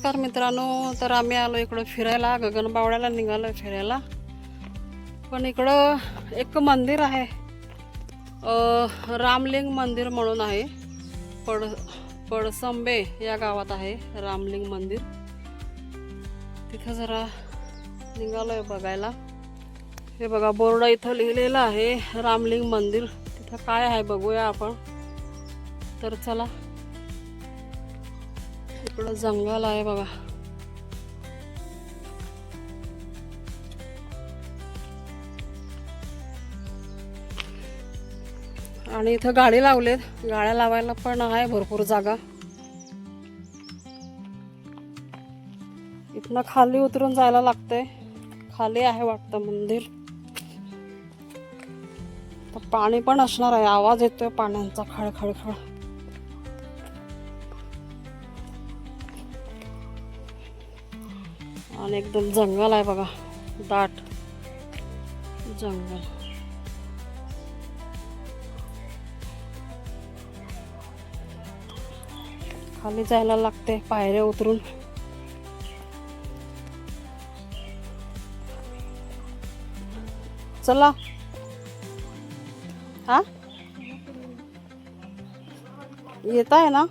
नमस्कार मित्रांनो, तर आम्ही आलो इकडं फिरायला, गगनबावड्याला निघालो फिरायला. पण इकडं एक मंदिर आहे, रामलिंग मंदिर म्हणून आहे. पडसंबे या गावात आहे रामलिंग मंदिर. तिथं जरा निघालोय बघायला. हे बघा बोर्ड इथं लिहिलेलं आहे रामलिंग मंदिर. तिथं काय आहे बघूया आपण. तर चला, इकडं जंगल आहे बघा. आणि इथं गाडी लावलेत, गाड्या लावायला पण आहे भरपूर जागा. इथनं खाली उतरून जायला लागतंय. खाली आहे वाटतं मंदिर. तर पाणी पण असणार आहे, आवाज येतोय पाण्याचा खळखळखळ. आणि एकदम जंगल आहे बघा, दाट जंगल. खाली जायला लागते पायऱ्या उतरून. चला. हा येत आहे ना.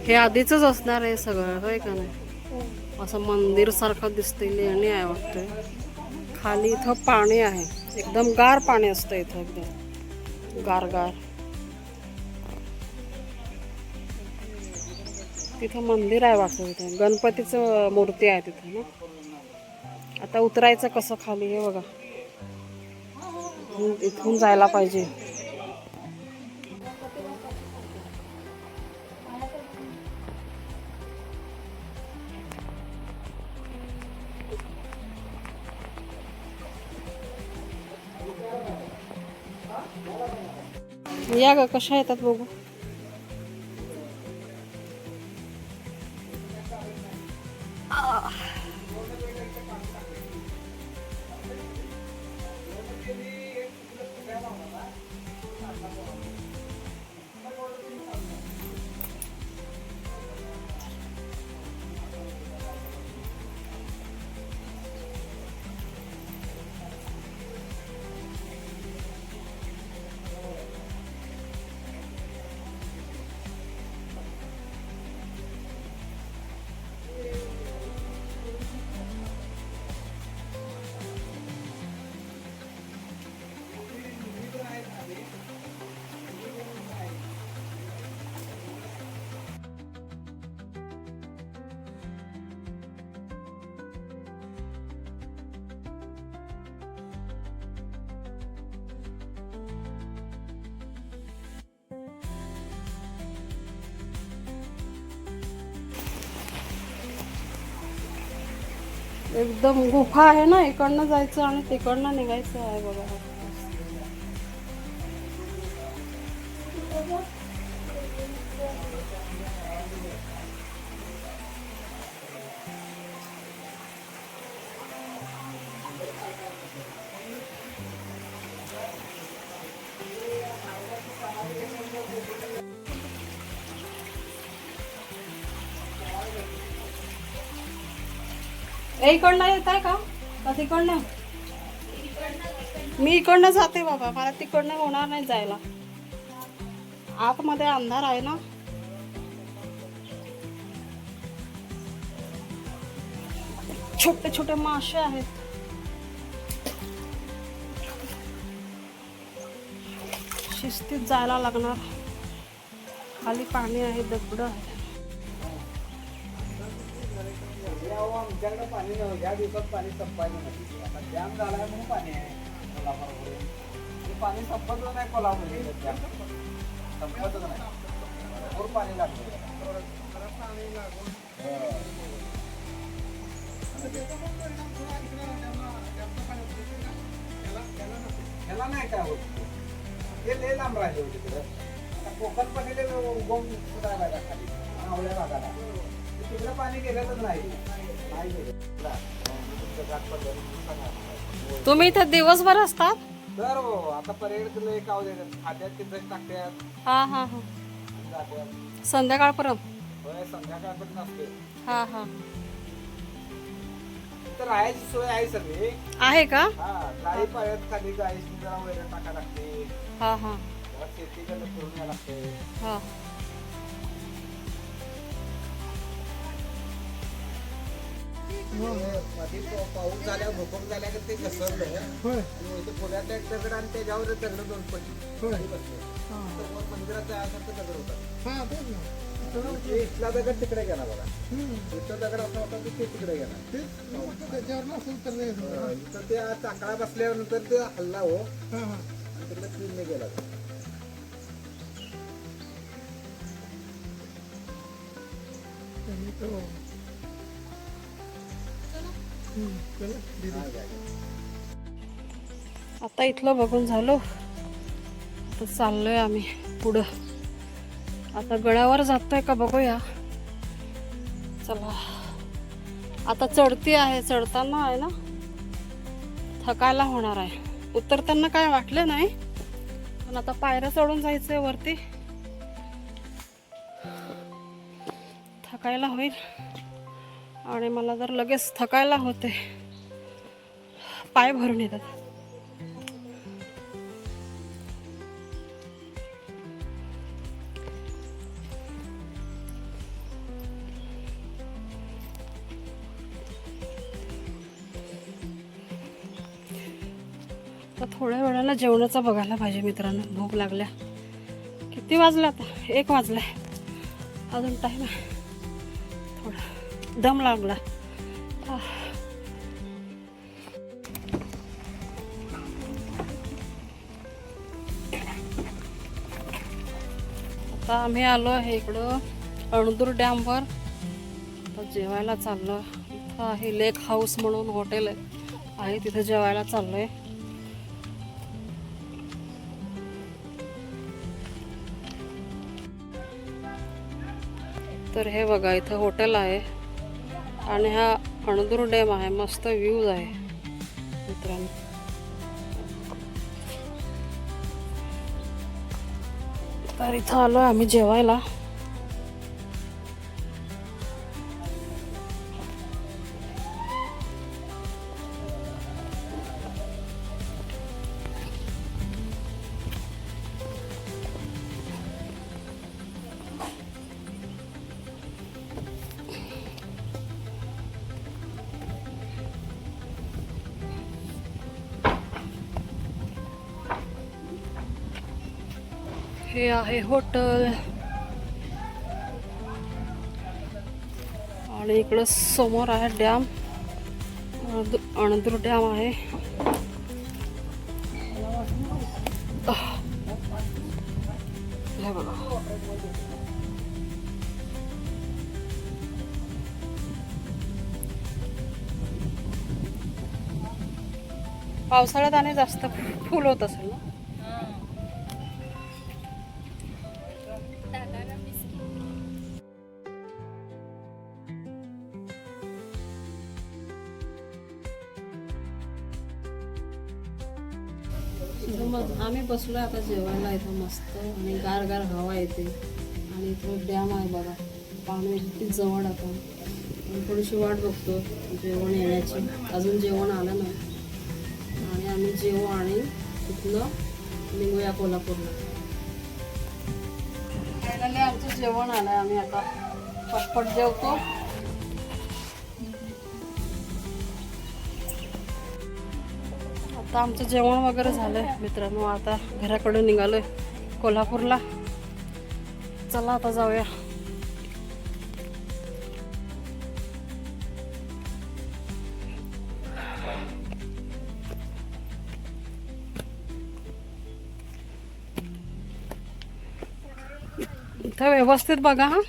हे आधीच असणार आहे सगळं, होय का नाही. असं मंदिर सारखं दिसतंय, लेणी आहे वाटतं. खाली इथं पाणी आहे, एकदम गार पाणी असतं इथं, एकदम गार गार. तिथं मंदिर आहे वाटतं, तिथं गणपतीचं मूर्ती आहे तिथं ना. आता उतरायचं कसं खाली हे बघा. इथून जायला पाहिजे. या ग, कशा येतात बघू. एकदम गुफा आहे ना, इकडनं जायचं आणि तिकडनं निघायचं आहे बघा. इकडनं येत आहे का तिकडनं. मी इकडनं जाते बाबा, मला तिकडनं होणार नाही जायला. आतमध्ये अंधार आहे ना. छोटे छोटे मासे आहेत. शिस्तीत जायला लागणार. खाली पाणी आहे, दगड आहे. आमच्याकडे पाणी नव्हतं, या दिवसात पाणी संपायचं नाही. आता डॅम झालाय म्हणून पाणी आहे कोल्हापूरमध्ये. पाणी संपतच नाही कोल्हापूरमध्ये, संपतच नाही. भरपूर पाणी लागतं. ह्याला नाही काय होत, हे लय लांब राहिले होते तिकडं. कोकण पडलेले उगम सुद्धा आहे बघा खाली मावळ्या भागाला तिकडे पाणी गेलेलंच नाही गेलं तुमचं घाट पडलं तुम्ही इथे दिवसभर असतात? तर हो आता पर्यटन एक आव देतात खात्यात तिथं टाकत्यात हा हा हा आणि जात्यात संध्याकाळपर्यंत? होय संध्याकाळपर्यंत असते हा हा तर राहायची सोय आहे सगळी आहे का? हा गाई पाळ्यात खाली गाईची जरा वैरण टाका लागते हा हा जरा शेतीकडे फिरून या लागते हा मध्ये पाऊस झाल्यावर भूकंप झाल्यावर ते घसरलं आणि इथे पुण्यातल्या एक दगड आणि त्याच्यावर दगड दोन पडली बसले तर वर मंदिराच्या आसारखं दगड होता ते इथला दगड तिकडे गेला बघा इथं दगड असा होता की ते तिकडे गेला इथं त्या चाकळा बसल्यानंतर ते हल्ला हो आणि तिकडे ट्रेनने गेला आता इथलं बघून झालो. आता चाललोय आम्ही पुढं. आता गडावर जातोय का बघूया. चला आता चढती आहे. चढताना आहे ना थकायला होणार आहे. उतरताना काय वाटलं नाही पण आता पायऱ्या चढून जायचंय वरती. थकायला होईल आणि मला जर लगेच थकायला होते पाय भरून येतात. तर थोड्या वेळाला जेवणाचा बघायला पाहिजे मित्रांनो. भूक लागल्या. किती वाजले आता? 1 वाजलाय. अजून टाईम आहे. थोडा दम लागला. आता आम्ही आलो आहे इकडं अणदूर डॅमवर. आता जेवायला चाललो. इथं आहे लेक हाऊस म्हणून हॉटेल आहे तिथे जेवायला चाललोय. तर हे बघा इथं हॉटेल आहे आणि हा अणदूर डॅम आहे. मस्त व्ह्यूज आहे मित्रांनो. तर इथं आलो आम्ही जेवायला. हे आहे हॉटेल आणि इकडं समोर आहे डॅम. अणदूर डॅम आहे. हे बघा पावसाळ्यात आणि जास्त फुल होत असेल ना. आम्ही बसलोय आता जेवायला. इथं मस्त आणि गार गार हवा येते आणि इथं डॅम आहे बघा. पाणी किती जवळ. आता थोडीशी वाट बघतो जेवण येण्याची. अजून जेवण आलं नाही आणि आम्ही जेवू आणि तिथलं निघूया कोल्हापूरला. फायनली आमचं जेवण आलंय. आम्ही आता पटपट जेवतो. आता आमचं जेवण वगैरे झालंय मित्रांनो. आता घराकडे निघालोय कोल्हापूरला. चला आता जाऊया. इथं व्यवस्थित बघा हा.